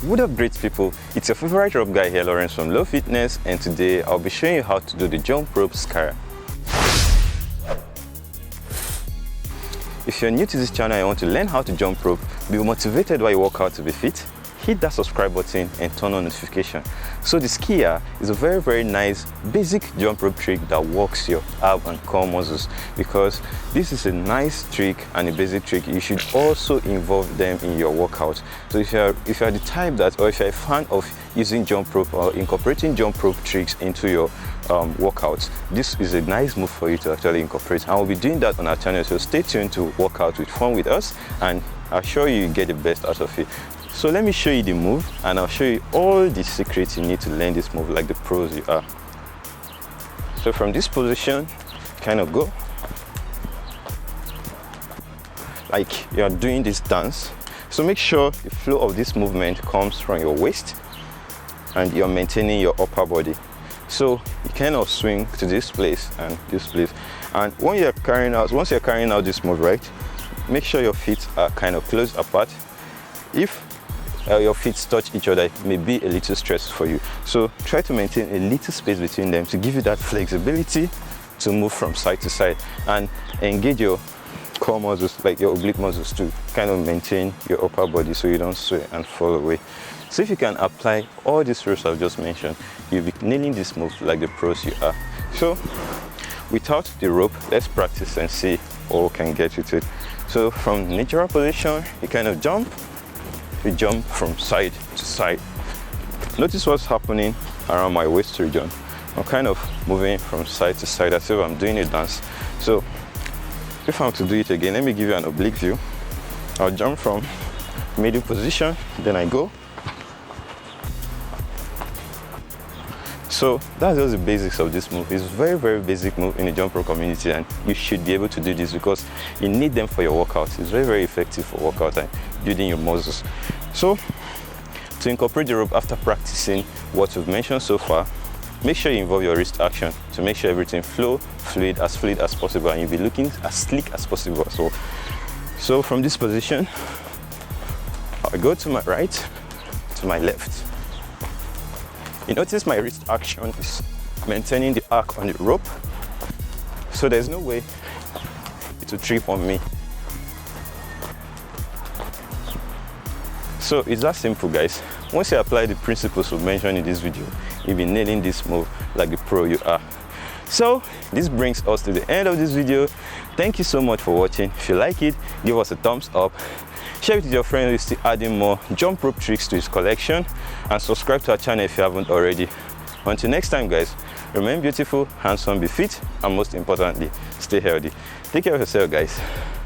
What up, great people? It's your favorite rope guy here, Lawrence from LOfitnez, and today I'll be showing you how to do the jump rope scare. If you're new to this channel and you want to learn how to jump rope, be motivated while you work out to be fit, hit that subscribe button and turn on notification. So the skier is a very nice basic jump rope trick that works your ab and core muscles, because this is a nice trick and a basic trick. You should also involve them in your workout. So if you're the type that, or if you're a fan of using jump rope or incorporating jump rope tricks into your workouts, this is a nice move for you to actually incorporate, and we'll be doing that on our channel. So stay tuned to work out with fun with us, and I'll show you get the best out of it. So let me show you the move, and I'll show you all the secrets you need to learn this move like the pros you are. So from this position, kind of go like you're doing this dance. So make sure the flow of this movement comes from your waist and you're maintaining your upper body. So you kind of swing to this place and this place, and once you're carrying out this move, right, make sure your feet are kind of close apart. If your feet touch each other, it may be a little stressful for you, so try to maintain a little space between them to give you that flexibility to move from side to side and engage your core muscles, like your oblique muscles, to kind of maintain your upper body so you don't sway and fall away. So if you can apply all these rules I've just mentioned, you'll be nailing this move like the pros you are. So without the rope, let's practice and see what we can get with it. So from natural position, you kind of jump. We jump from side to side. Notice what's happening around my waist region. I'm kind of moving from side to side as if I'm doing a dance. So if I'm to do it again, let me give you an oblique view. I'll jump from middle position, then I go. So that's just the basics of this move. It's a very basic move in the jump rope community, and you should be able to do this because you need them for your workouts. It's very effective for workout and building your muscles. So to incorporate the rope after practicing what we've mentioned so far, make sure you involve your wrist action to make sure everything fluid as possible, and you'll be looking as sleek as possible. So from this position, I'll go to my right, to my left. You notice my wrist action is maintaining the arc on the rope, so there's no way it will trip on me. So it's that simple, guys. Once you apply the principles we mentioned in this video, you'll be nailing this move like the pro you are. So this brings us to the end of this video. Thank you so much for watching. If you like it, give us a thumbs up. Share it with your friends who is still adding more jump rope tricks to his collection, and subscribe to our channel if you haven't already. Until next time, guys, remain beautiful, handsome, be fit, and most importantly, stay healthy. Take care of yourself, guys.